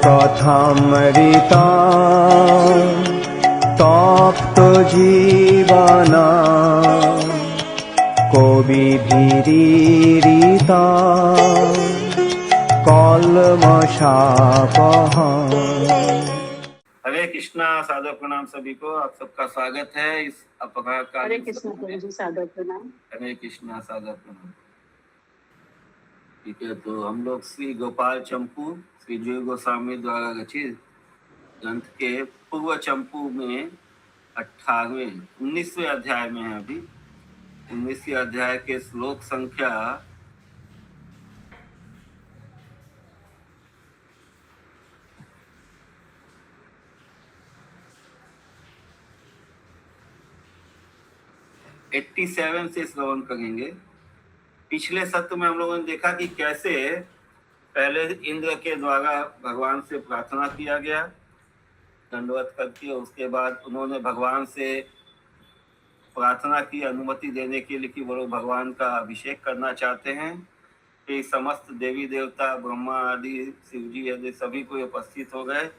कथामृता तप्त जीवना कविभिरीडिता कल्मषापहा। हरे कृष्णा। सादर प्रणाम सभी को। आप सबका स्वागत है इस अपराह का। हरे कृष्णा प्रभु जी, सादर प्रणाम। हरे कृष्णा, सादर प्रणाम। ठीक है, तो हम लोग श्री गोपाल चंपू श्री जीव गोस्वामी द्वारा रचित ग्रंथ के पूर्व चंपू में 19वें अध्याय में है। अभी 19वें अध्याय के श्लोक संख्या 87 से श्रवण करेंगे। पिछले सत्र में हम लोगों ने देखा कि कैसे पहले इंद्र के द्वारा भगवान से प्रार्थना किया गया दंडवत करके। उसके बाद उन्होंने भगवान से प्रार्थना की अनुमति देने के लिए कि वो लोग भगवान का अभिषेक करना चाहते हैं। कि समस्त देवी देवता ब्रह्मा आदि शिव जी आदि सभी को उपस्थित हो गए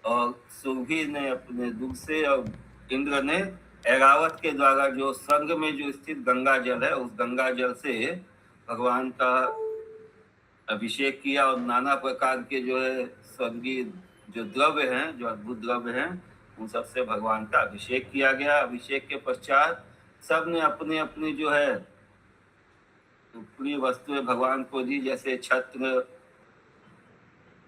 और सुरभि ने अपने दूध से और इंद्र ने ऐरावत के द्वारा जो स्वर्ग में जो स्थित गंगा जल है उस गंगा जल से भगवान का अभिषेक किया और नाना प्रकार के जो है स्वर्गीय जो द्रव्य हैं, जो अद्भुत द्रव्य हैं, उन सब से भगवान का अभिषेक किया गया। अभिषेक के पश्चात सब ने अपनी अपनी जो है प्रिय वस्तुएं भगवान को दी। जैसे छत्र,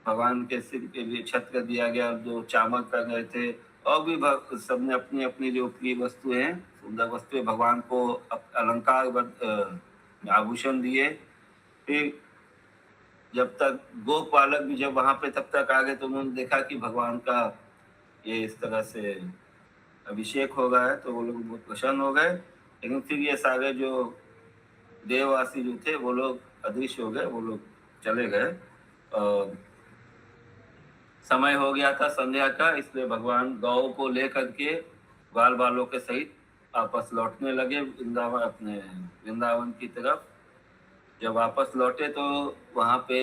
भगवान के सिर के लिए छत्र दिया गया जो चामर कर रहे थे, और भी सबने अपनी अपनी जो प्रिय वस्तुएं हैं, सुंदर वस्तुएं भगवान को अलंकार आभूषण दिए। फिर जब तक गोपालक भी जब वहां पे तब तक आ गए तो उन्होंने देखा कि भगवान का ये इस तरह से अभिषेक हो गया है, तो वो लोग बहुत प्रसन्न हो गए। लेकिन फिर ये सारे जो देववासी जो थे वो लोग अदृश्य हो गए, वो लोग चले गए। और समय हो गया था संध्या का, इसलिए भगवान गौ को लेकर के बाल बालों के सहित वापस लौटने लगे वृंदावन, अपने वृंदावन की तरफ। जब वापस लौटे तो वहां पे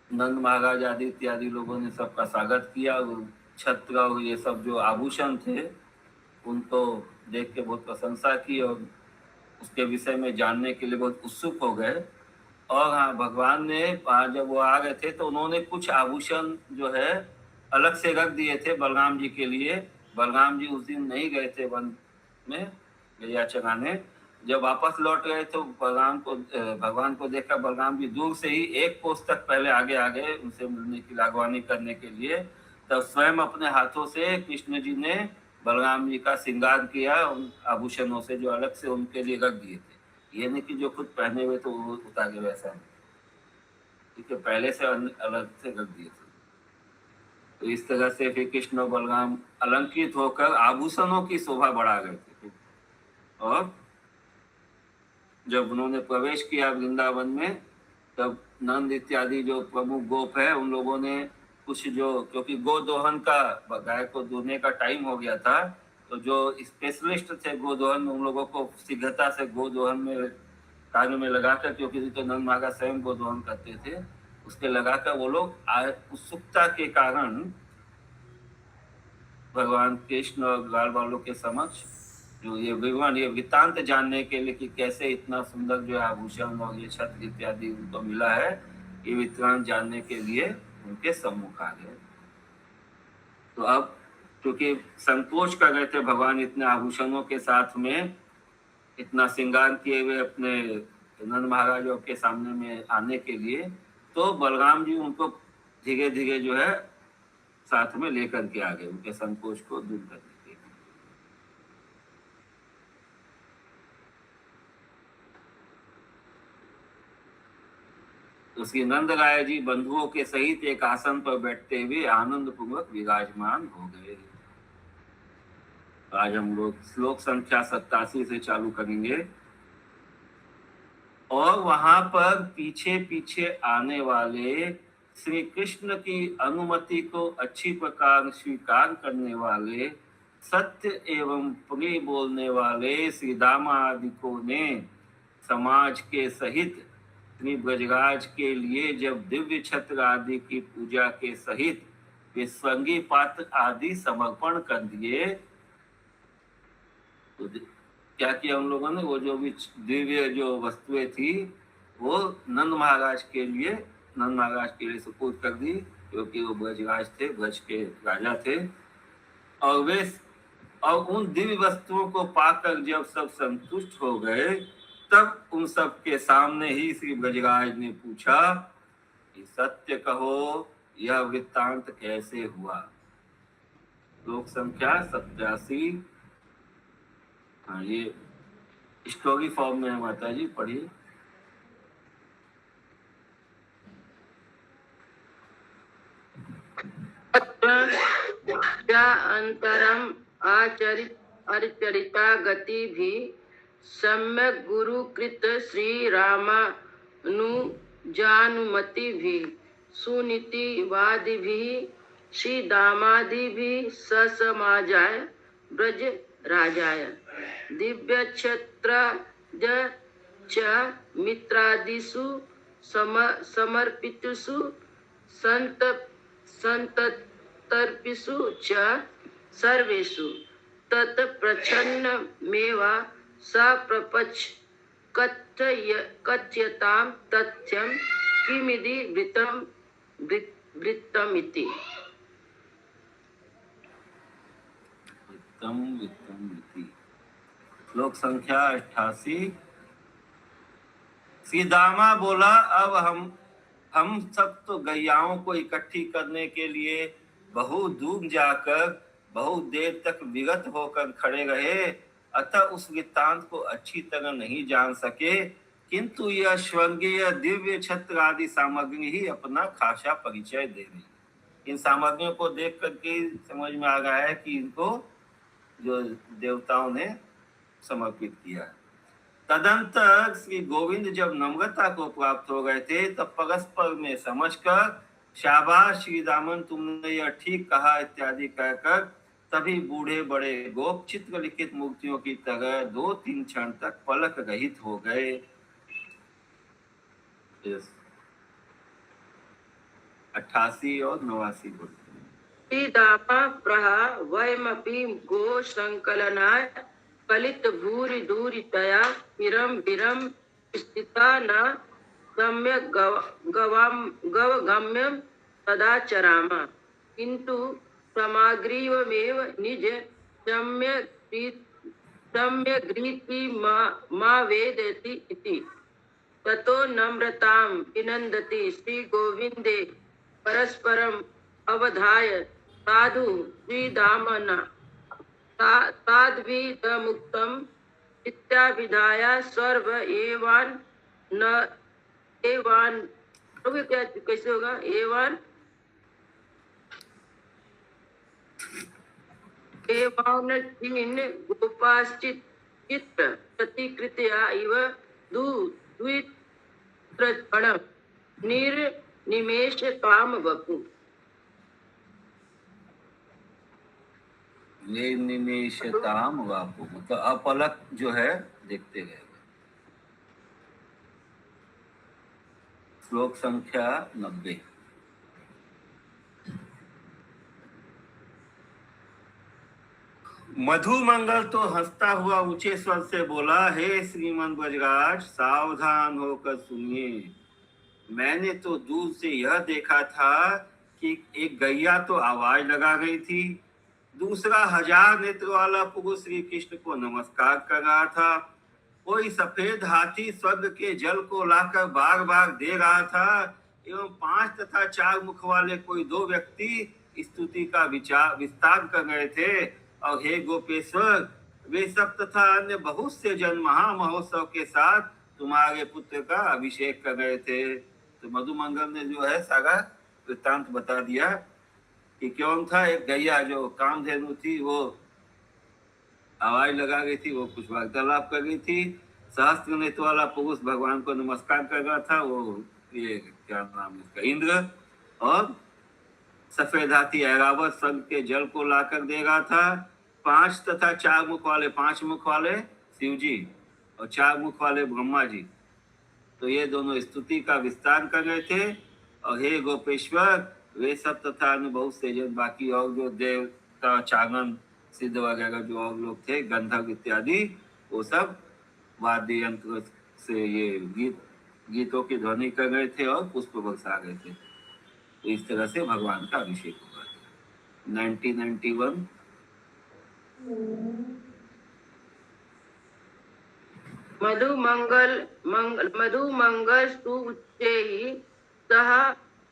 नंद महाराज आदि इत्यादि लोगों ने सबका स्वागत किया। छत्र और ये सब जो आभूषण थे उनको देख के बहुत प्रशंसा की और उसके विषय में जानने के लिए बहुत उत्सुक हो गए। और हाँ, भगवान ने जब वो आ गए थे तो उन्होंने कुछ आभूषण जो है अलग से रख दिए थे बलराम जी के लिए। बलराम जी उस दिन नहीं गए थे वन में गैया चराने। जब वापस लौट गए तो भगवान को देखकर बलराम जी दूर से ही एक कोस तक पहले आगे आ गए उनसे मिलने की लागवानी करने के लिए। तब स्वयं अपने हाथों से कृष्ण जी ने बलराम जी का श्रृंगार किया उन आभूषणों से जो अलग से उनके लिए रख दिए थे। ये नहीं कि जो खुद पहने हुए तो वो उतारे, वैसा नहीं, ठीक है, पहले से अलग से रख दिए थे। तो इस तरह से फिर कृष्ण और बलराम अलंकृत होकर आभूषणों की शोभा बढ़ा गए थे। और जब उन्होंने प्रवेश किया वृंदावन में तब नंद इत्यादि जो प्रमुख गोप है उन लोगों ने कुछ जो, क्योंकि गोदोहन का, गाय को दूहने का टाइम हो गया था, तो जो स्पेशलिस्ट थे गोदोहन में उन लोगों को शीघ्रता से गोदोहन में कार्य में लगाकर, क्योंकि तो नंद महाराज स्वयं गोदोहन करते थे, उसके लगाकर वो लोग उत्सुकता के कारण भगवान कृष्ण और बाल बालों के समक्ष जो ये विवरण, ये वृत्तांत जानने के लिए कि कैसे इतना सुंदर जो आभूषण और ये छत्र इत्यादि उनको मिला है, ये वृत्तांत जानने के लिए उनके सम्मुख आ गए। तो अब क्योंकि संकोच कर रहे थे भगवान इतने आभूषणों के साथ में, इतना श्रृंगार किए हुए अपने नंद महाराजों के सामने में आने के लिए, तो बलराम जी उनको धीरे धीरे जो है साथ में लेकर के आ गए उनके संकोच को दूर करने के लिए। तो श्री नंद राय जी बंधुओं के सहित एक आसन पर बैठते हुए आनंद पूर्वक विराजमान हो गए। आज हम लोग श्लोक संख्या 87 से चालू करेंगे। और वहां पर पीछे पीछे आने वाले श्री कृष्ण की अनुमति को अच्छी प्रकार स्वीकार करने वाले सत्य एवं प्रिय बोलने वाले श्री दामादिकों ने समाज के सहित श्री ब्रजराज के लिए जब दिव्य छत्र आदि की पूजा के सहित वे स्वंगी पात्र आदि समर्पण कर दिए, तो क्या किया उन लोगों ने? वो जो भी दिव्य जो वस्तुएं थी वो नंद महाराज के लिए सुपुर्द कर दी, क्योंकि वो ब्रजराज थे, ब्रज के राजा थे। और उन दिव्य वस्तुओं को पाकर जब सब संतुष्ट हो गए, तब उन सब के सामने ही श्री ब्रजराज ने पूछा कि सत्य कहो, यह वृत्तांत कैसे हुआ? श्लोक संख्या 87। हाँ, ये स्टोरी फॉर्म में है माता जी, पढ़िए। अंतरम आचरिता गति भी सम्यक गुरुकृत श्री रामानुजानुमति भी सुनीति वादि भी श्री दामादि भी ससमाजाय ब्रज राजाय दिव्य क्षत्र च मित्रादिषु समर्पितुषु संतर्पिषु च सर्वेषु तत्प्रच्छन्नमेवा सप्रपच्छ कथ्यतां तथ्यं किमिति वृत्तमिति। श्लोक संख्या 88। श्री दामा बोला, अब हम सब तो गैयाओं को इकट्ठी करने के लिए बहुत दूर जाकर बहुत देर तक विगत होकर खड़े रहे, अतः उस वृत्तांत को अच्छी तरह नहीं जान सके, किंतु यह श्रृंगेय दिव्य छत्र आदि सामग्री ही अपना खासा परिचय दे रही। इन सामग्रियों को देख करके समझ में आ गया है कि इनको जो देवताओं ने समर्पित किया। तदंतर श्री गोविंद जब नम्रता को प्राप्त हो गए थे, तब परस्पर में समझकर शाबाश श्री दामन, तुमने यह ठीक कहा इत्यादि कहकर तभी बूढ़े बड़े गोप चित्र लिखित मूर्तियों की तरह 2-3 क्षण तक पलक रहित हो गए। 88 और 89 बोलते। दामा प्रहा वयमपि गो संकलनाय कलित भूरि दूरितया विरम विरम स्थिता न सम्यक गवगम्यं तदाचराम, किंतु सामग्रीवमेव निज सम्यग्रीति मा वेदति इति। ततो नम्रतां विनन्दति श्री गोविंदे परस्परम् अवधाय साधु श्रीदामना ताद्विदमुक्तम् इत्याभिधाय सर्व एवान् न एवान्, क्या कैसे होगा? एवान् गोपाश्चित् चित्त प्रतिकृत्या इव द्वित्रक्षणं निर्निमेषतां वपु। निर्निमेषताम वापु मतलब अपलक जो है देखते गए। श्लोक संख्या 90। मधुमंगल तो हंसता हुआ ऊंचे स्वर से बोला, हे श्रीमन ब्रजराज, सावधान होकर सुनिए। मैंने तो दूर से यह देखा था कि एक गैया तो आवाज लगा गई थी, दूसरा 1000 नेत्र वाला पुरुष श्री कृष्ण को नमस्कार कर रहा था, कोई सफेद हाथी स्वर्ग के जल को लाकर बार बार दे रहा था, एवं 5 तथा 4 मुख वाले कोई 2 व्यक्ति स्तुति का विस्तार कर रहे थे। और हे गोपेश्वर, वे सब तथा अन्य बहुत से जन महामहोत्सव के साथ तुम्हारे पुत्र का अभिषेक कर रहे थे। तो मधुमंगल ने जो है सारा वृत्तांत बता दिया कि क्यों था। एक गैया जो कामधेनु थी वो आवाज लगा गई थी, वो कुछ वार्तालाप कर गई थी। सहस्त्र नेत्र वाला पुरुष भगवान को नमस्कार कर रहा था, वो ये क्या नाम इसका, इंद्र। और सफेद हाथी ऐरावत स्वर्ग के जल को लाकर दे रहा था। 5 तथा 4 मुख वाले, 5 मुख वाले शिव जी और 4 मुख वाले ब्रह्मा जी, तो ये दोनों स्तुति का विस्तार कर रहे थे। और हे गोपेश्वर, वे सब तथा अन्य बहुत से जन बाकी और जो देवता चांगन सिद्ध वगैरह जो और लोग थे, गंधर्व इत्यादि, वो सब वाद्य यंत्र से ये गीतों की ध्वनि कर रहे थे और पुष्प बरसा रहे थे। तो इस तरह से भगवान का अभिषेक हुआ था 1991। मधुमंगल सुउच्चैः सह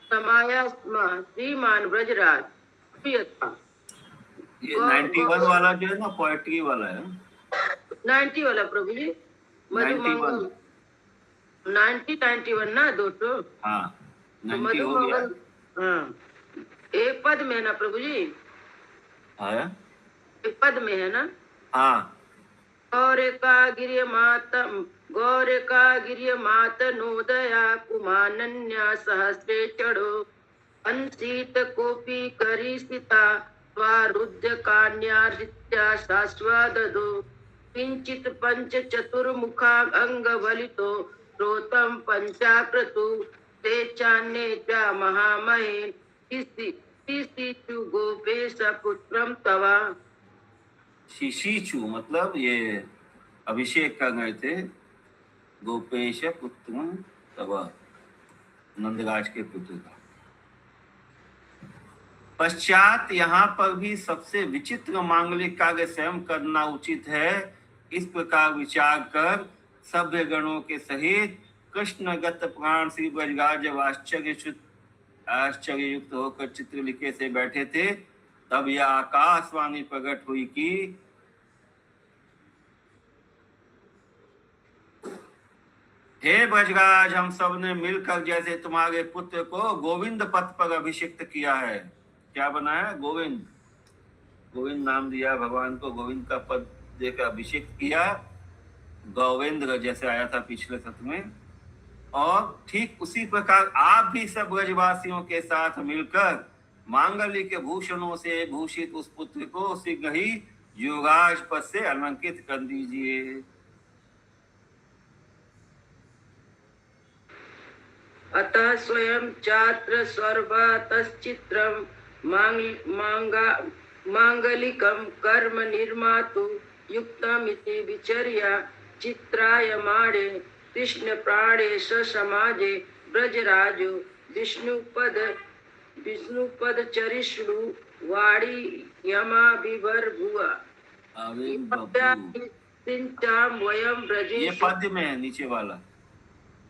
समायास्मा श्रीमान ब्रजराज प्रियता। ये 91 वाला जो है ना, पोएट्री वाला है। 90 वाला प्रभु जी, मधुमंगल 91 ना, दो तो। हाँ, तो 90 हो गया। मधुमंगल, हाँ, एक पद में है ना प्रभु जी, हाँ एक पद में है ना। हाँ, गौरिका गिरिय मात नोदया कुमानन्या सहस्रे चढ़ो अंसीत कोपी करी सीता स्वारुद्य कान्यार्चित्या शाश्वदधो किंचित पंच चतुर्मुखा अंग बलितो रोतम पंचाक्रतु ते चान्ये च महामहे तिस्तिचु गोपेश पुत्रम तवा। शिशिचु मतलब ये अभिषेक कर गए थे गोपेश पुत्र तब, नंदराज के पुत्र का। पश्चात यहाँ पर भी सबसे विचित्र मांगलिक कार्य स्वयं करना उचित है। इस प्रकार विचार कर सभ्य गणों के सहित कृष्णगत प्राण श्री ब्रजराज जब आश्चर्य युक्त होकर चित्रलिखे से बैठे थे, तब यह आकाशवाणी प्रकट हुई कि हे ब्रजराज, हम सब ने मिलकर जैसे तुम्हारे पुत्र को गोविंद पद पर अभिषिक्त किया है। क्या बनाया? गोविंद। गोविंद नाम दिया भगवान को, गोविंद का पद देकर अभिषेक किया, गोविंद जैसे आया था पिछले सत्र में। और ठीक उसी प्रकार आप भी सब ब्रजवासियों के साथ मिलकर मांगल्य के भूषणों से भूषित उस पुत्र को शीघ्र ही युवराज पद से अलंकृत कर दीजिए। अतः स्वयं चात्र सर्वतश्चित्रं मांगलिकं कर्म निर्मातु युक्तमिति विचर्या चित्रायमाणे कृष्ण प्राणे समाजे ब्रजराजो विष्णुपद चरिष्णु वाणी यमाभिर्भुआ। वयम ब्रजे, ये पद में है, नीचे वाला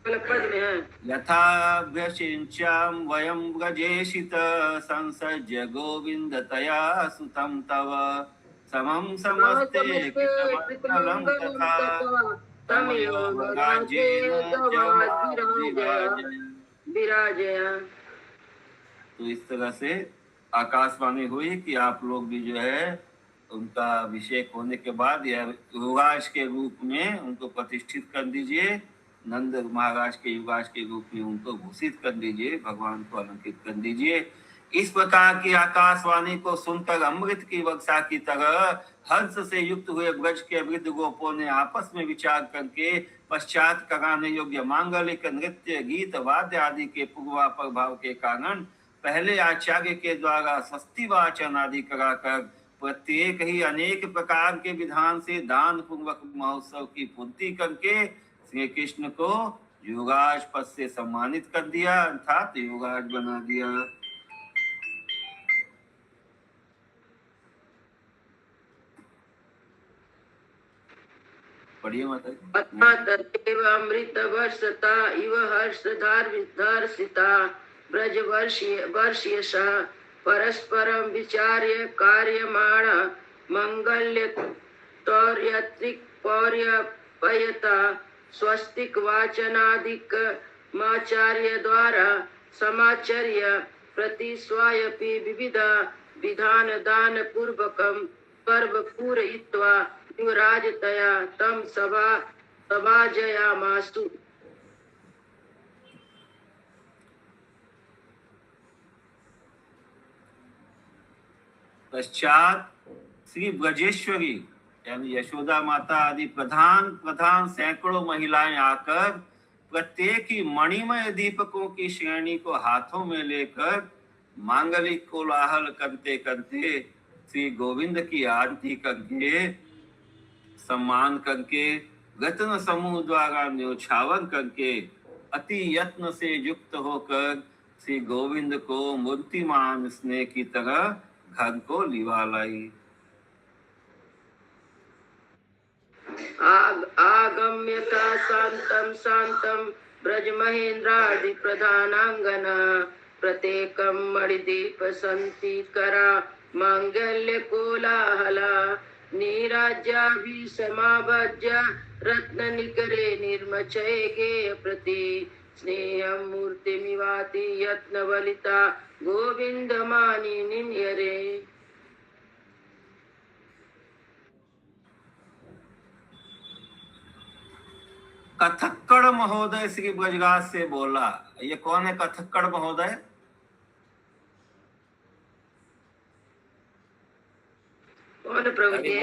पद में है। यथाभ्यसिंचाम वयम ब्रजेशित संसज्य गोविंदतया सुतं तव समं समस्ते कृतमंगलं तथा तमयो राज्येन विराजया। तो इस तरह से आकाशवाणी हुई कि आप लोग भी जो है उनका अभिषेक होने के बाद यह युवराज के रूप में उनको प्रतिष्ठित कर दीजिए, नंद महाराज के युवराज के रूप में उनको घोषित कर दीजिए, भगवान को अलंकृत कर दीजिए। इस प्रकार की आकाशवाणी को सुनकर अमृत की वर्षा की तरह हर्ष से युक्त हुए ब्रज के वृद्ध गोपों ने आपस में विचार करके पश्चात कराने योग्य मांगलिक नृत्य गीत वाद्य आदि के पूर्वापर भाव के कारण पहले आचार्य के द्वारा स्वस्ति वाचन आदि कराकर प्रत्येक ही अनेक प्रकार के विधान से दान पूर्वक महोत्सव की पूर्ति करके श्री कृष्ण को युवराज पद से सम्मानित कर दिया, अर्थात युवराज बना दिया। पढ़िए माता। अमृत वर्षता इव हर्षधार्षिता ब्रज वर्ष्यशः परस्परं विचार्य कार्यमाणा मंगल्य तौर्यत्रिक पौर्यपयता स्वस्तिक वाचनादिक माचार्य द्वारा समाचर्य प्रतिस्वायपि विविधा विधान दान पूर्वकं पर्व पूरयित्वा युवराजतया तं सभाजयामासु। पश्चात श्री ब्रजेश्वरी यानी यशोदा माता आदि प्रधान सैकड़ों महिलाएं आकर प्रत्येक ही मणिमय दीपकों की श्रेणी को हाथों में लेकर मांगलिक कोलाहल करते करते श्री गोविंद की आरती करके सम्मान करके रत्न समूह द्वारा न्योछावर करके अति यत्न से युक्त होकर श्री गोविंद को मूर्तिमान स्नेह की तरह घर को लिवा लाई। आगम्यता शांतम शांतम ब्रज महेंद्रादि प्रधानांगना प्रत्येकम मणिदीप संति करा मांगल्य कोलाहला नीराज्याभिसमाभज्य रत्न निकरे निर्मचय गेय प्रति स्नेहं मूर्तिमिवाति यत्न बलिता गोविंद मानि निन्यरे। कथक्कड़ महोदय श्री ब्रजराज से बोला। ये कौन है कथक्कड़ महोदय? कौन प्रभु जी?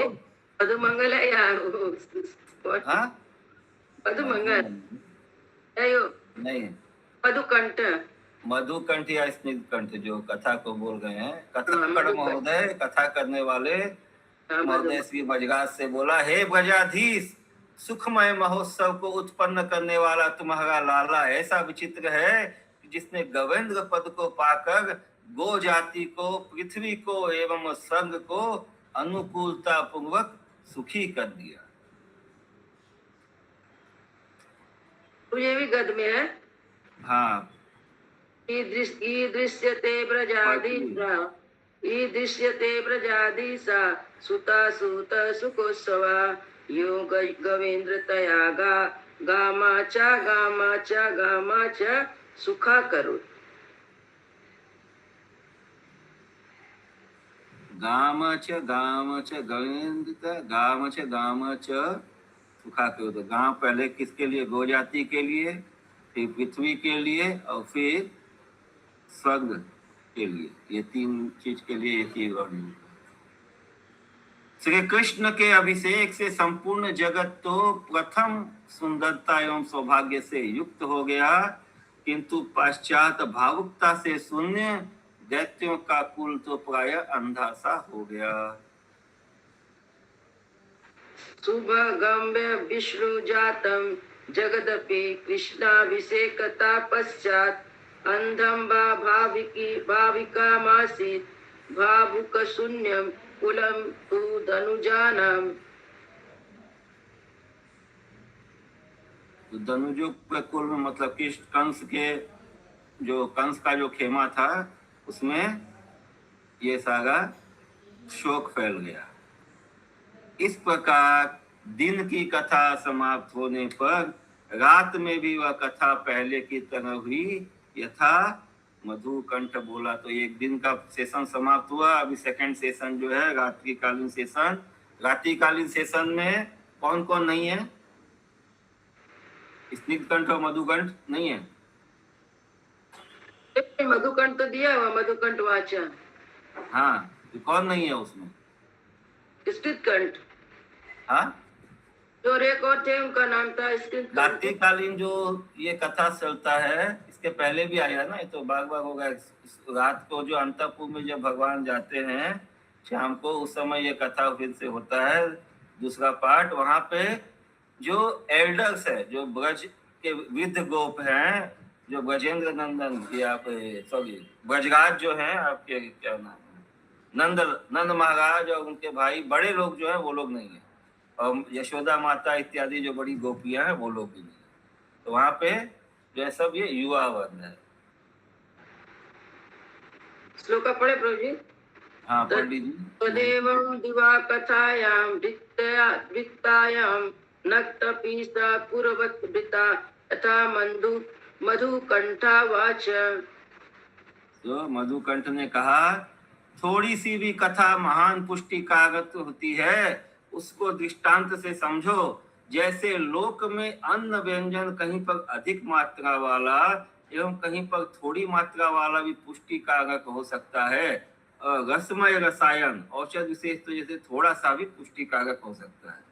मधुमंगल है या हाँ? मधुमंगल नहीं, मधुकंठ। मधुकंठ या स्निग्धकंठ जो कथा को बोल रहे हैं। कथक्कड़ महोदय कथा करने वाले महोदय श्री ब्रजराज से बोला, हे ब्रजाधीश, सुखमय महोत्सव को उत्पन्न करने वाला तुम्हारा लाला ऐसा विचित्र है कि जिसने गवेंद्र पद को पाकर गो जाति को, पृथ्वी को एवं स्वर्ग को अनुकूलता पूर्वक सुखी कर दिया। ये भी गद में है। हाँ, ईदृश्यते ब्रजाधीशा सुता सुत सुकोत्सवा यो गवेंद्र तया गामाचा सुखा करो। गामच गवेंद्र गामच सुखा करो। तो गांव पहले किसके लिए? गो जाति के लिए, फिर पृथ्वी के लिए और फिर स्वर्ग के लिए। ये तीन चीज के लिए एक ही वर्णन। श्री कृष्ण के अभिषेक से संपूर्ण जगत तो प्रथम सुंदरता एवं सौभाग्य से युक्त हो गया, किंतु पश्चात भावुकता से शून्य दैत्यों का कुल तो प्राय अंधा सा हो गया। शुभगम्य विष्णु जातम जगदपि कृष्णाभिषेकता पश्चात अंधम भाविका मासीत भावुक शून्यम कुलम तु धनुजानम। धनुजों के कुल में मतलब कि कंस का जो खेमा था उसमें ये सारा शोक फैल गया। इस प्रकार दिन की कथा समाप्त होने पर रात में भी वह कथा पहले की तरह हुई यथा मधुकंठ बोला। तो एक दिन का सेशन समाप्त हुआ। अभी सेकंड सेशन जो है रात्रिकालीन सेशन। रात्रिकालीन सेशन में कौन कौन नहीं है? स्निग्धकंठ और मधुकंठ नहीं है। मधुकंठ तो दिया हुआ, मधुकंठ वाचा। हाँ, तो कौन नहीं है उसमें? स्निग्धकंठ। हाँ, जो एक और थे उनका नाम था स्निग्धकंठ। रात्रिकालीन जो ये कथा चलता है इसके पहले भी आया ना, ये तो बाग बाग होगा। रात को जो अंतपुर में जब भगवान जाते हैं शाम को, उस समय ये कथा फिर से होता है दूसरा पार्ट। वहां पे जो एल्डर्स है, जो ब्रज के वृद्ध गोप हैं, जो ब्रजेंद्र नंदन या सॉरी ब्रजराज जो हैं, आपके क्या नाम है, नंद महाराज और उनके भाई बड़े लोग जो है वो लोग नहीं है, और यशोदा माता इत्यादि जो बड़ी गोपियां हैं वो लोग भी नहीं है। तो वहां पे जो है सब ये युवा वर्ग है। श्लोक पढ़े प्रभु जी। हाँ, पढ़ लीजिए। तदेवं दिवा कथायां वित्तायां नक्तपीस पुरवत वृता तथा मधुकंठा वाच। तो मधुकंठ ने कहा, थोड़ी सी भी कथा महान पुष्टि कागत होती है, उसको दृष्टांत से समझो। जैसे लोक में अन्न व्यंजन कहीं पर अधिक मात्रा वाला एवं कहीं पर थोड़ी मात्रा वाला भी पुष्टि कारक हो सकता है, और रसमय रसायन औषध विशेष तो जैसे थोड़ा सा भी पुष्टि कारक हो सकता है।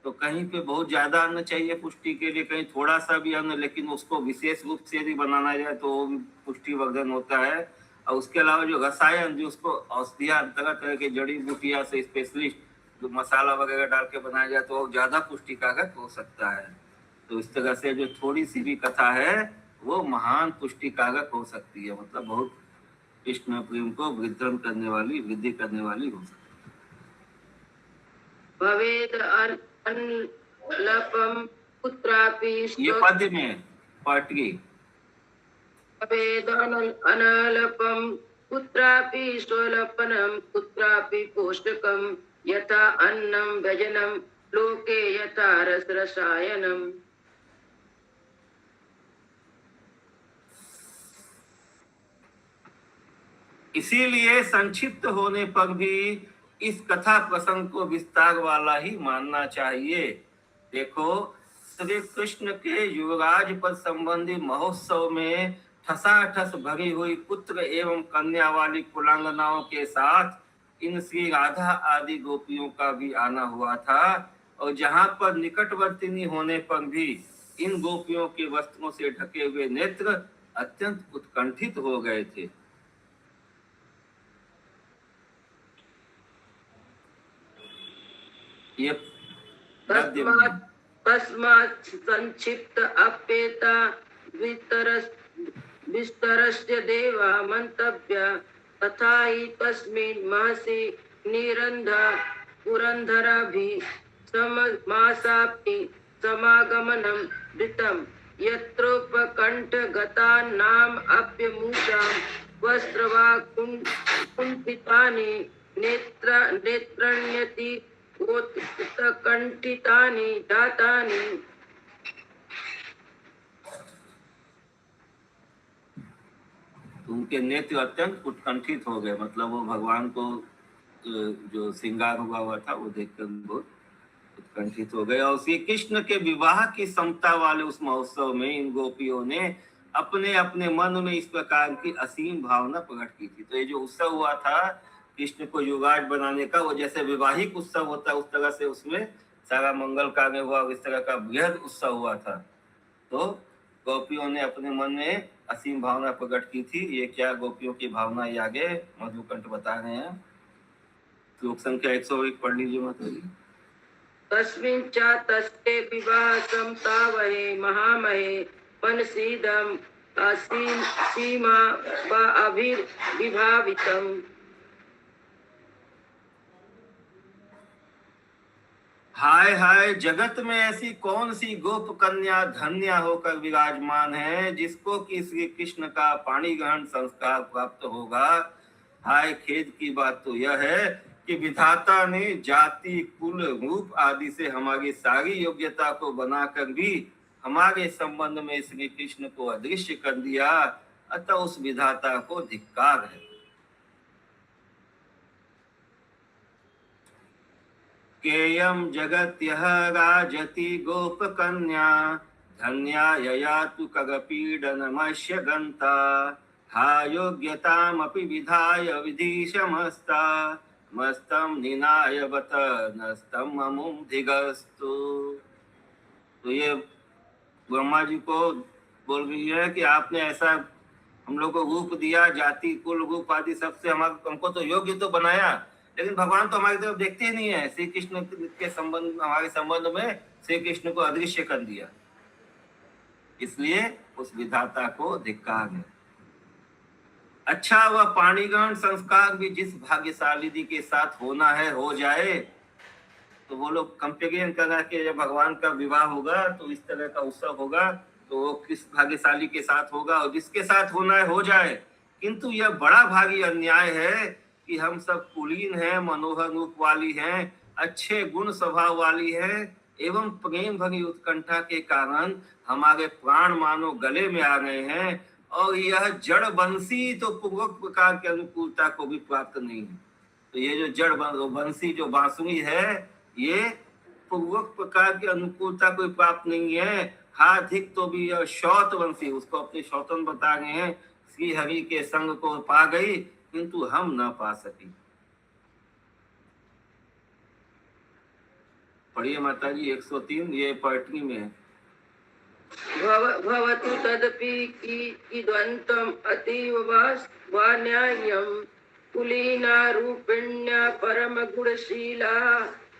तो कहीं पे बहुत ज्यादा अन्न चाहिए पुष्टि के लिए, कहीं थोड़ा सा भी अन्न, लेकिन उसको विशेष रूप से यदि बनाना जाए तो वो भी पुष्टि वर्धन होता है। और उसके अलावा जो रसायन, जो उसको औषधियाँ तरह तरह के जड़ी बूटियाँ से स्पेशलिस्ट जो मसाला वगैरह डाल के बनाया जाए तो वो ज्यादा पुष्टिकारक हो सकता है। तो इस तरह से जो थोड़ी सी भी कथा है वो महान पुष्टिकारक हो सकती है, मतलब बहुत कृष्ण प्रेम को वृद्धि करने वाली हो सकती भवेद अनलपम कुत्रापि है। ये पद्य में पाटगी भवेद अनलपम कुत्रापि स्वलपनम कुत्रापि पौष्टिकम यथा अन्नम व्यजनम लोके यथा रस रसायनम। इसीलिए संक्षिप्त होने पर भी इस कथा प्रसंग को विस्तार वाला ही मानना चाहिए। देखो, श्री कृष्ण के युवराज पद संबंधी महोत्सव में ठसाठस भरी हुई पुत्र एवं कन्या वाली कुलांगनाओं के साथ इन श्री राधा आदि गोपियों का भी आना हुआ था, और जहां पर निकटवर्तिनी होने पर भी इन गोपियों के वस्त्रों से ढके हुए नेत्र अत्यंत उत्कंठित हो गए थे। ये तस्मात् संक्षिप्त अप्येता विस्तरस्य देवा मंतव्य तथा हि तस्मिन् महसि निरन्धा पुरंधराभि समासापि समागमनं वृतं यत्रोपकण्ठ गतानाम् अप्यमूषां वस्त्रवा कुण्ठितानि नेत्रण्यति उत्कंठितानि जातानि। उनके नेत्र अत्यंत उत्कंठित हो गए, मतलब वो भगवान को जो श्रृंगार हुआ था वो देखकर बहुत उत्कंठित हो गए। और श्री कृष्ण के विवाह की समता वाले उस महोत्सव में इन गोपियों ने अपने अपने मन में इस प्रकार की असीम भावना प्रकट की थी। तो ये जो उत्सव हुआ था कृष्ण को युवराज बनाने का, वो जैसे विवाहिक उत्सव होता है उस तरह से उसमें सारा मंगल कार्य हुआ, इस तरह का बृहद उत्सव हुआ था। तो गोपियों ने अपने मन में असीम भावना प्रकट की थी। ये क्या गोपियों की भावना, ये आगे मधुकंठ बता रहे हैं। श्लोक संख्या 101 पढ़ लीजिए माताजी। तस्मिन् च तस्ते विवाह समतावहे महामहे मनसीदम सीमा व अभिर्विभावितम्। हाय हाय, जगत में ऐसी कौन सी गोप कन्या धन्या होकर विराजमान है जिसको कि श्री कृष्ण का पाणी ग्रहण संस्कार प्राप्त होगा। हाय, खेद की बात तो यह है कि विधाता ने जाति कुल रूप आदि से हमारी सारी योग्यता को बनाकर भी हमारे संबंध में श्री कृष्ण को अदृश्य कर दिया, अतः उस विधाता को धिक्कार है। केयं जगत्यः राजति गोपकन्या धन्या यया तु खगपीडनमस्य गन्ता हा योग्यतामपि विधाय विधिशमस्ता मस्तं निनाय बत नस्तं ममुं धिगस्तु। तो ये ब्रह्मा जी को बोल रही है कि आपने ऐसा हम लोग को रूप दिया, जाति कुल रूप आदि सबसे हमको तो योग्य तो बनाया, लेकिन भगवान तो हमारी तरफ देखते ही नहीं है। श्री कृष्ण के संबंध, हमारे संबंध में श्री कृष्ण को अदृश्य कर दिया, इसलिए उस विधाता को धिक्कार है। अच्छा, वह पाणीग्रहण संस्कार भी जिस भाग्यशाली के साथ होना है हो जाए। तो वो लोग कंपेरिजन कर रहा कि जब भगवान का विवाह होगा तो इस तरह का उत्सव होगा तो वो किस भाग्यशाली के साथ होगा, और जिसके साथ होना है हो जाए। किंतु यह बड़ा भारी अन्याय है कि हम सब कुलीन हैं, मनोहर रूप वाली हैं, अच्छे गुण स्वभाव वाली हैं, एवं प्रेम भरी उत्कंठा के कारण हमारे प्राण मानो गले में आ गए हैं, और यह जड़ बंसी तो पूर्वक प्रकार की अनुकूलता को भी प्राप्त नहीं है। तो ये जो जड़ बंसी जो बांसुरी है, ये पूर्वक प्रकार की अनुकूलता को प्राप्त नहीं है। हार्दिक तो भी यह शौत बंसी, उसको अपने शौतन बता रहे हैं, श्री हरि के संग को पा गई किंतु हम न पा सकी। पढ़िए माता जी 103, ये पोएट्री में है। भवतु तदपि कीद्वन्तम् अतीव वान्याय्यं कुलीना रूपिण्या परमगुणशीला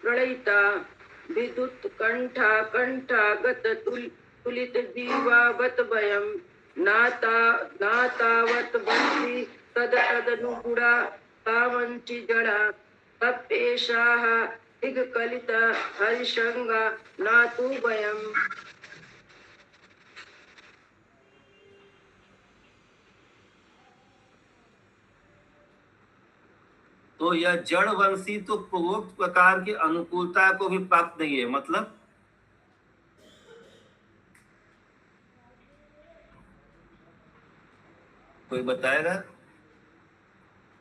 प्रणयिता विद्युत्कण्ठा कण्ठागत तुलित जीवावत वयं नातावत बन्धि तदनुगुणा तावञ्चि जडा तप्येषाः दिग्कलित हरिशङ्गा नातु वयम्। तो यह जड़ वंशी तो पूर्वोक्त प्रकार की अनुकूलता को भी प्राप्त नहीं है। मतलब कोई बताएगा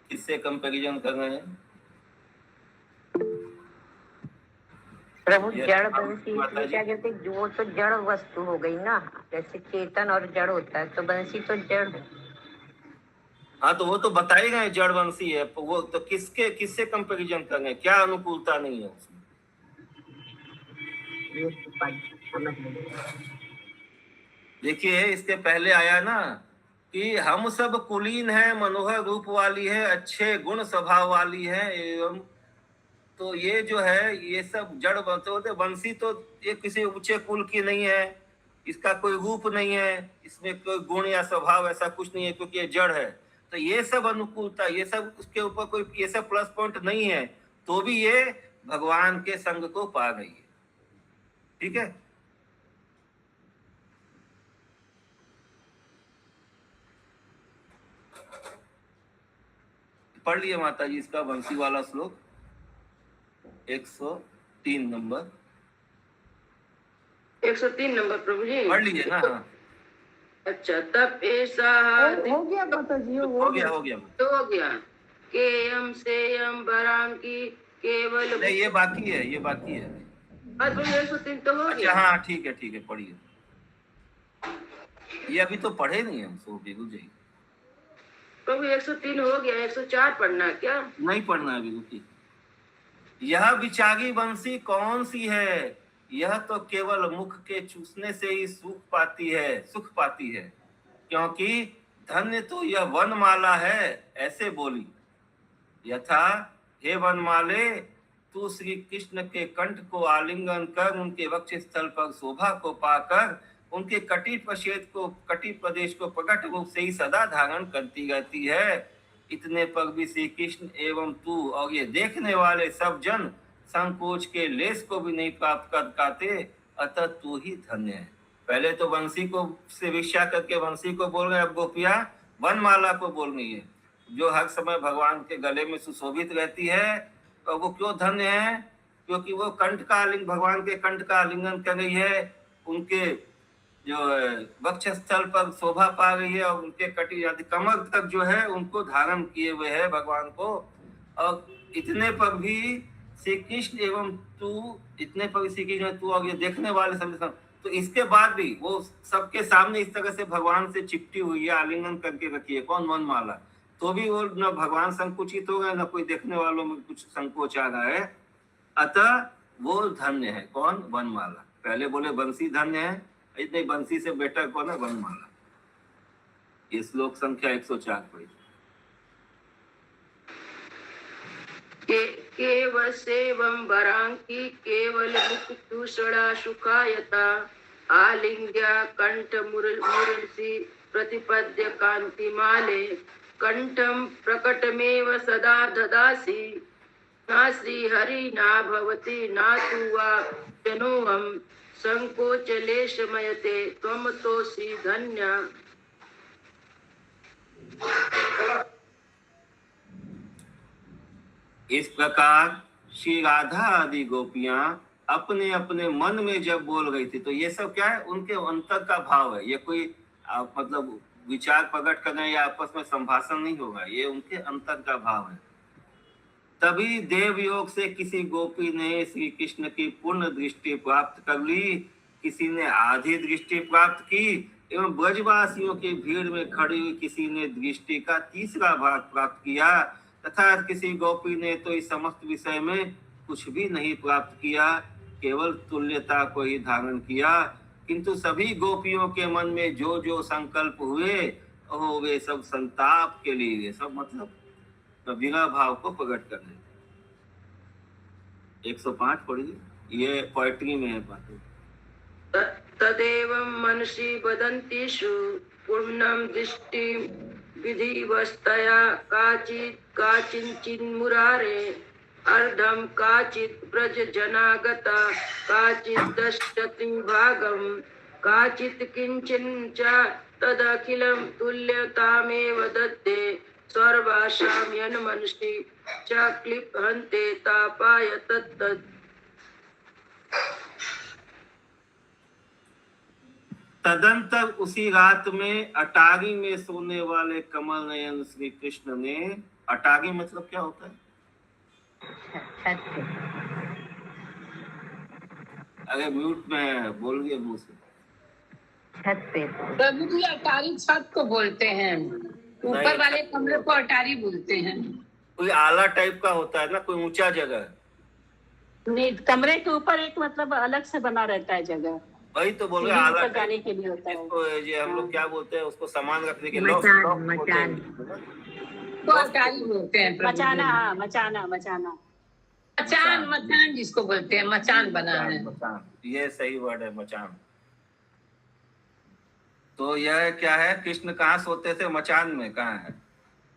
किससे कंपैरिजन कर रहे हैं? प्रभु ये जड़ आप बंसी माता इसलिए क्या जी कहते हैं, वो तो जड़ वस्तु हो गई ना, जैसे चेतन और जड़ होता है, तो बंसी तो जड़ है। हाँ, तो वो तो बताएगा जड़ वंशी है। वो तो किससे कंपैरिजन कर रहे हैं? क्या अनुकूलता नहीं है उसमें? ये तो समझ नहीं आया। देखिए इसके पहले आया ना कि हम सब कुलीन है, मनोहर रूप वाली है, अच्छे गुण स्वभाव वाली है एवं, तो ये जो है ये सब जड़ होते। वंशी तो ये किसी ऊंचे कुल की नहीं है, इसका कोई रूप नहीं है, इसमें कोई गुण या स्वभाव ऐसा कुछ नहीं है, क्योंकि ये जड़ है। तो ये सब अनुकूलता, ये सब उसके ऊपर कोई ये सब प्लस पॉइंट नहीं है, तो भी ये भगवान के संग को पा गई है। ठीक है, पढ़ लिए माता जी इसका वंशी वाला श्लोक 103 नंबर 103 नंबर प्रभु जी पढ़ लीजिए ना। हाँ, अच्छा, तब ऐसा हो गया माता जी, हो गया तो हो गया। केयम सेयम बरांकी केवल नहीं, ये बाकी है, ये बाकी है। प्रभु 103 तो हो अच्छा गया। हाँ, ठीक है, पढ़िए। ये अभी तो पढ़े नहीं हम, सो बिगु जी प्रभु 103 हो गया, 104 पढ़ना है क्या? नहीं पढ़ना है बिगु की। यह विचारी वंशी कौन सी है? यह तो केवल मुख के चूसने से ही सुख पाती है, क्योंकि धन्य तो यह वनमाला है। ऐसे बोली, यथा हे वनमाले, तू श्री कृष्ण के कंठ को आलिंगन कर उनके वक्ष स्थल पर शोभा को पाकर उनके कटी प्रदेश को प्रकट रूप से ही सदा धारण करती रहती है। इतने पर भी श्री कृष्ण एवं तू और ये देखने वाले सब जन संकोच के लेस को भी नहीं प्राप्त कर पाते, अतः तू ही धन्य है। पहले तो वंशी को से विषया करके वंशी को बोल रहे, अब गोपियां वनमाला को बोल रही है, जो हर समय भगवान के गले में सुशोभित रहती है। और वो क्यों धन्य है? क्योंकि वो भगवान के कंठ का आलिंगन कर रही है, उनके जो वक्ष स्थल पर शोभा पा रही है, और उनके कटी आदि कमर तक जो है उनको धारण किए हुए है भगवान को। और इतने पर भी श्री कृष्ण एवं तू, इतने पर श्री कृष्ण तू और ये देखने वाले सब, तो इसके बाद भी वो सबके सामने इस तरह से भगवान से चिपटी हुई है, आलिंगन करके रखी है, कौन? वनमाला। तो भी वो न भगवान संकुचित हो गए, न कोई देखने वालों में कुछ संकोच आ रहा है, अतः वो धन्य है। कौन? वनमाला। पहले बोले बंसी धन्य है, इतने बंसी से बेटर कौन है? वनमाला। ये श्लोक संख्या 104 पढ़ी। केवल सेवम बरांकी केवल मुकुटूषणा सुखायता आलिंग्या कंठ मुरसी प्रतिपद्य कांतिमाले कंठम प्रकटमेव सदा ददासी ना श्री हरि ना भवती ना तु वा जनोहम संकोच लेशमयते त्वम तोसी धन्य। इस प्रकार श्री राधा आदि गोपियां अपने अपने मन में जब बोल रही थी, तो ये सब क्या है? उनके अंतर का भाव है। ये कोई मतलब विचार प्रकट करना या आपस में संभाषण नहीं होगा, ये उनके अंतर का भाव है। तभी देव योग से किसी गोपी ने श्री कृष्ण की पूर्ण दृष्टि प्राप्त कर ली, किसी ने आधी दृष्टि प्राप्त की, एवं ब्रजवासियों की भीड़ में खड़ी हुई किसी ने दृष्टि का तीसरा भाग प्राप्त किया, तथा किसी गोपी ने तो इस समस्त विषय में कुछ भी नहीं प्राप्त किया। केवल तुल्यता को ही धारण किया, किंतु सभी गोपियों के मन में जो जो संकल्प हुए वे सब संताप के लिए, सब मतलब बिना भाव को प्रकट करने। 105 पढ़िए, ये पोएट्री में है बात। तदेवं मनसि वदन्तीषु पूर्णं दृष्टि विधिवस्तया काचिन्मुरारे अर्धं काचित् ब्रज जनागता काचित् दशति भागं काचित् किंचिन् च तदखिलं तुल्यतामेव दत्ते सर्वासां यन्मनसि च क्लिप्यन्ते तापाय तत्तत्। तदंतर उसी रात में अटारी में सोने वाले कमल नयन श्री कृष्ण ने, अटारी मतलब क्या होता है? छत पे। अरे म्यूट में बोल गए मुंह से। छत पे प्रभु जी अटारी छत को बोलते हैं, ऊपर वाले कमरे को अटारी बोलते हैं। कोई आला टाइप का होता है ना, कोई ऊंचा जगह। नहीं, कमरे के ऊपर एक मतलब अलग से बना रहता है जगह, वही तो बोल रहे सीढ़ी आला ऊपर जाने के लिए होता है। इसको ये हम लोग क्या बोलते हैं, उसको सामान रखने के मचान, मचान। तो अटारी बोलते हैं प्रभु जी। मचाना, हाँ, मचाना मचाना मचान, मचान जिसको बोलते हैं, मचान बना है। मचान, ये सही वर्ड है, मचान। तो यह क्या है, कृष्ण कहाँ सोते थे? मचान में। कहाँ है?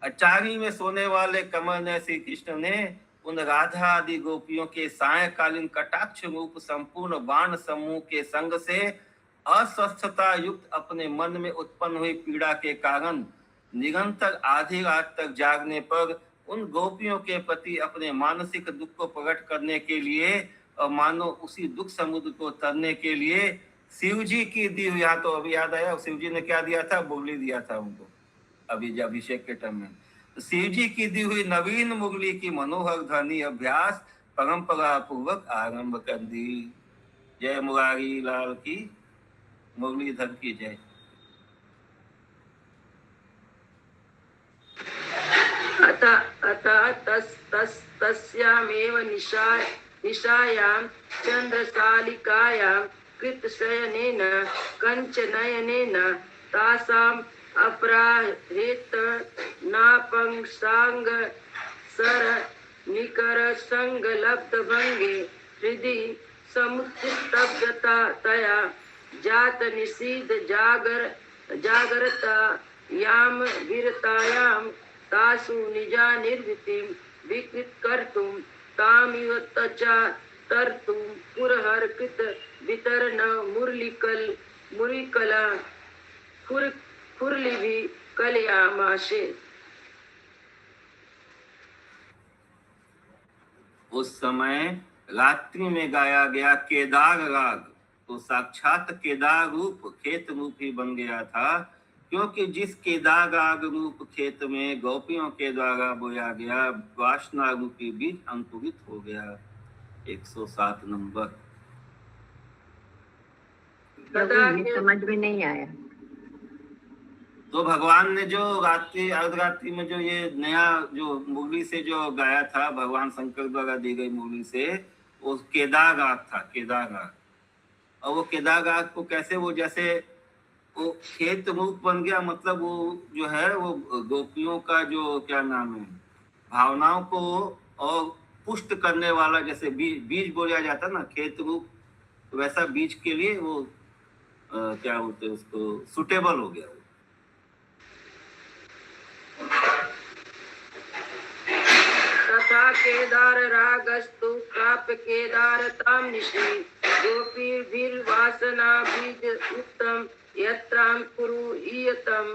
अटारी में सोने वाले कमल ने श्री कृष्ण ने उन राधा आदि गोपियों के सायकालीन कटाक्ष रूप संपूर्ण बाण समूह के संग से अस्वस्थता युक्त अपने मन में उत्पन्न हुई पीड़ा के कारण निरंतर आधी रात तक जागने पर उन गोपियों के प्रति अपने मानसिक दुख को प्रकट करने के लिए और मानो उसी दुख समुद्र को तरने के लिए शिव जी की दी हुई, यहाँ तो अभी याद आया, शिव जी ने क्या दिया था? मुरली दिया था उनको अभी अभिषेक के टाइम में। तो शिव जी की दी हुई नवीन मुरली की मनोहर ध्वनि अभ्यास परंपरा पूर्वक आरंभ कर दी। जय मुरारी लाल की, मुरलीधर की जय। अतः तस्यामेव निशायां चंद्रशालिकायां कृतशयनेन कंचनयनेन तासाम् अपराहृत नापंसांग सर निकर संग लब्ध भंगे हृदि समुत्तब्धता तया जात निषीद जागरता याम वीरतायाम तासु निजा निर्वृतिम विकृत कर्तुम तामिव तचा तरतुम पुरहर कृत वितरण मुरलिकला फुरलिभि कलयामाशे। उस समय रात्रि में गाया गया केदार राग तो साक्षात केदार रूप खेत रूप ही बन गया था, क्योंकि जिस केदार राग रूप खेत में गोपियों के द्वारा बोया गया वासना रूपी बीज अंकुरित हो गया। 107 नंबर। समझ में नहीं आया। तो भगवान ने जो रात्रि अर्धरात्रि में जो ये नया जो मुरली से जो गाया था, भगवान शंकर द्वारा दी गई मुरली से, वो केदार राग था, केदार राग। और वो केदार राग को कैसे, वो जैसे वो खेत रूप बन गया, मतलब वो जो है वो गोपियों का जो क्या नाम है, भावनाओं को और पुष्ट करने वाला, जैसे बीज बोया जाता ना खेत रूप, वैसा बीज के लिए वो क्या बोलते हैं उसको, सुटेबल हो गया। तथा केदार रागस्तु प्राप्य केदार ताम निशि गोपीर्भिर वासना बीज उत्तम यत्राम कुरु इयतम।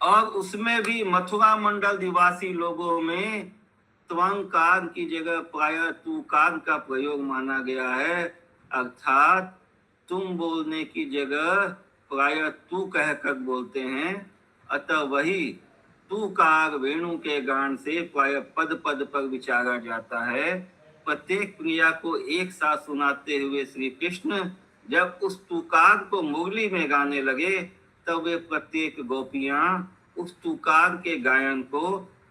और उसमें भी मथुरा मंडल निवासी लोगों में त्वंकार की जगह प्रायः तुकार का प्रयोग माना गया है, अर्थात तुम बोलने की जगह प्रायः तू कहकर बोलते हैं। अतः वही तुकार वेणु के गान से प्रायः पद पद पर विचारा जाता है। प्रत्येक क्रिया को एक साथ सुनाते हुए श्री कृष्ण जब उस तुकार को मुरली में गाने लगे, तब वे प्रत्येक गोपियां उस तुकार के गायन को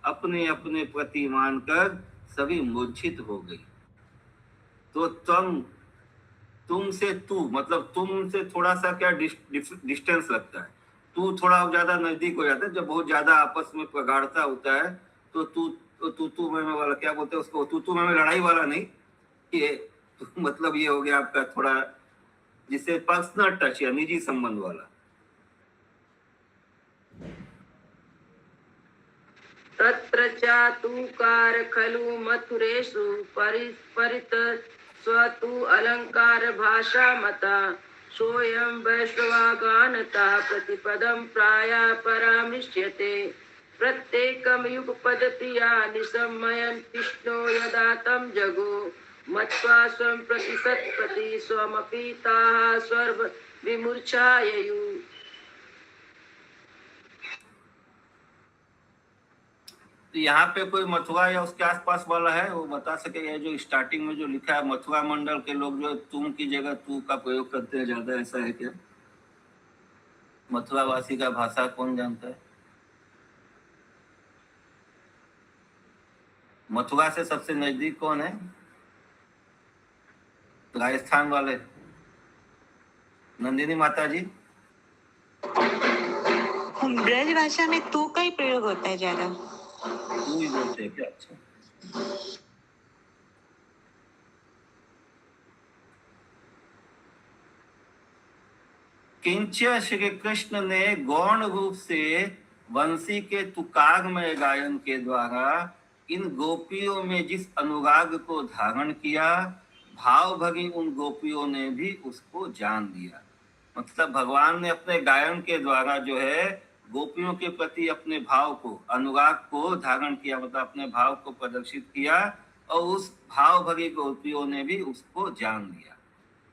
अपने अपने प्रति मानकर सभी मूर्छित हो गई। तो तुमसे तू मतलब तुमसे थोड़ा सा क्या डिस्टेंस लगता है, तू थोड़ा ज्यादा नजदीक हो जाता है। जब बहुत ज्यादा आपस में प्रगाढ़ता होता है तो तू मैं वाला क्या बोलते हैं उसको, तू मैं लड़ाई वाला नहीं, ये मतलब ये हो गया आपका थोड़ा जिससे पर्सनल टच या निजी संबंध वाला। तत्र चातुकार खलु मथुरेषु परित स्वतु अलंकार भाषा मता सोयं वैश्वागानता प्रतिपदं प्राया परामृश्यते प्रत्येकं युगपद प्रिया निसमयं कृष्णो यदा तं जगो मत्वा स्वं प्रतिशतपति स्वमपि ताः सर्व विमूर्छाययु। तो यहाँ पे कोई मथुरा या उसके आसपास वाला है वो बता सकेगा? जो स्टार्टिंग में जो लिखा है मथुरा मंडल के लोग जो तुम की जगह तू का प्रयोग करते हैं ज्यादा, ऐसा है क्या? मथुरा वासी का भाषा कौन जानता है? मथुरा से सबसे नजदीक कौन है? राजस्थान वाले नंदिनी माता जी। ब्रज भाषा में तू का ही प्रयोग होता है ज्यादा। तू ही बोलते हैं क्या? अच्छा, किंच श्री कृष्ण ने गौण रूप से वंशी के तुकारमय गायन के द्वारा इन गोपियों में जिस अनुराग को धारण किया, भाव भगी उन गोपियों ने भी उसको जान लिया। मतलब भगवान ने अपने गायन के द्वारा जो है गोपियों के प्रति अपने भाव को, अनुराग को धारण किया, मतलब अपने भाव को प्रदर्शित किया और उस भाव भगी गोपियों ने भी उसको जान लिया।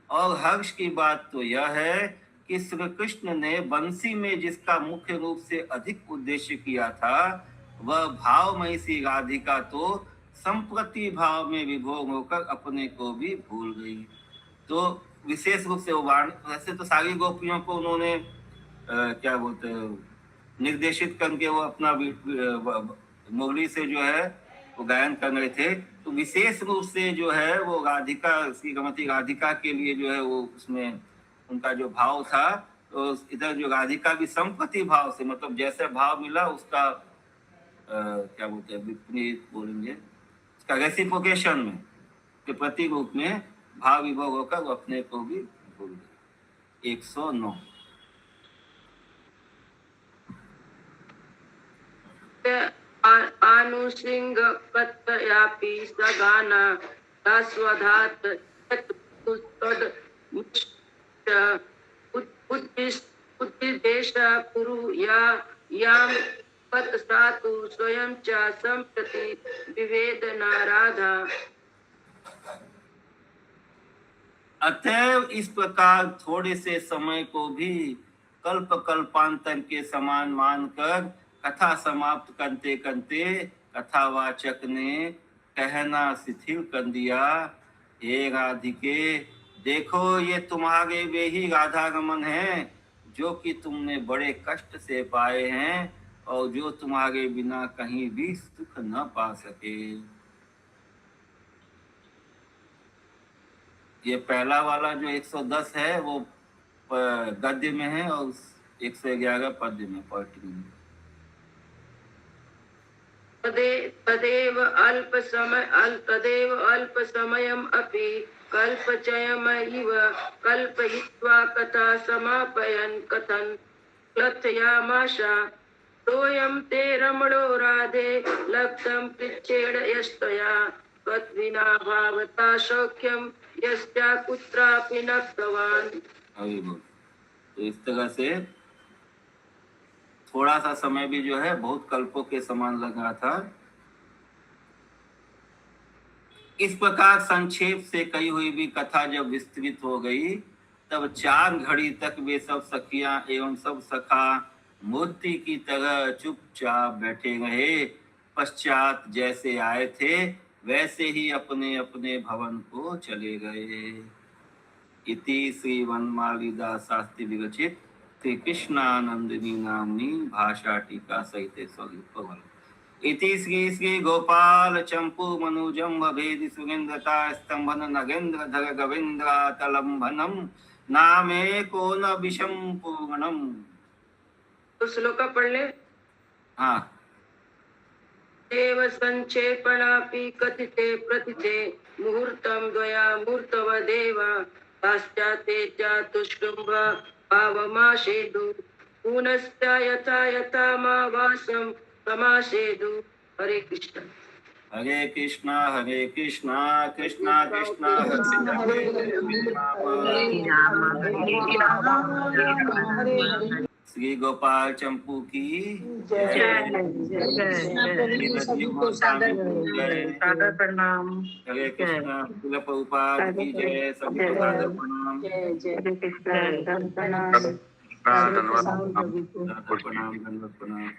और हर्ष की बात तो यह है कि श्री कृष्ण ने बंसी में जिसका मुख्य रूप से अधिक उद्देश्य किया था, वह भावमयी सी राधिका तो संप्रति भाव में विभोर होकर अपने को भी भूल गई। तो विशेष रूप से वैसे तो सारी गोपियों को उन्होंने क्या बोलते हैं निर्देशित करके वो अपना मुरली से जो है वो गायन कर रहे थे। तो विशेष रूप से जो है वो राधिका, श्रीमती राधिका के लिए जो है वो उसमें उनका जो भाव था, तो इधर जो राधिका भी संप्रति भाव से, मतलब जैसे भाव मिला उसका क्या बोलते हैं विपरीत बोलेंगे, उसका रेसिप्रोकेशन में के प्रति रूप में भाव विभोग होकर वो अपने को भी भूल गए। 109 आनुसिंग कत्यापि सगाना दास्वधात उद्देश कुरु याम पत सातु स्वयं च संप्रति विवेदना राधा। अतएव इस प्रकार थोड़े से समय को भी कल्प कल्पांतर के समान मानकर कथा समाप्त करते करते कथावाचक ने कहना शिथिल कर दिया, हे राधिके, देखो ये तुम्हारे वे ही राधारमन हैं जो कि तुमने बड़े कष्ट से पाए हैं और जो तुम्हारे बिना कहीं भी सुख न पा सके। ये पहला वाला जो 110 है वो गद्य में है और 111 पद्य में, पोएट्री में। तदेव अल्प समयम अपि कल्पचयमैव कल्पयित्वा कथा समापयन् कथन् कथयामाशा सोऽयं ते रमणो राधे लब्धं पृच्छेण यस्तया त्वद्विना भावता सौख्यं यस्या कुत्रापि न भवान्। तो इस तरह से थोड़ा सा समय भी जो है बहुत कल्पों के समान लग रहा था। इस प्रकार संक्षेप से कही हुई भी कथा जब विस्तृत हो गई, तब 4 घड़ी तक वे सब सखियां एवं सब सखा मूर्ति की तरह चुपचाप बैठे रहे। पश्चात जैसे आए थे वैसे ही अपने अपने भवन को चले गए। इति श्री वनमाली दास शास्त्री विरचित श्री कृष्णानंदिनी नामनी भाषा टीका सहित स्वरूप इति श्री गोपाल चंपू मनुजम भेद सुरेंद्रता स्तंभन नगेंद्र धर गवेंद्र तलंभनम नामे को न विषम पूर्णम। तो श्लोक पढ़ ले। हाँ। देव संक्षेपणापि कथिते प्रतिते मुहूर्तं द्वया मूर्तवदेव पाश्चात्ये चातुष्टुम्भ भावमाशेदु पुनश्च यथा यथा मा वासं समाशेदु। हरे कृष्ण हरे कृष्णा कृष्णा कृष्णा हरे हरे श्री गोपाल चंपू की प्रणाम। हरे कृष्णा प्रभुपाद की जय। सभी को सादर प्रणाम। हरे कृष्ण। प्रणाम।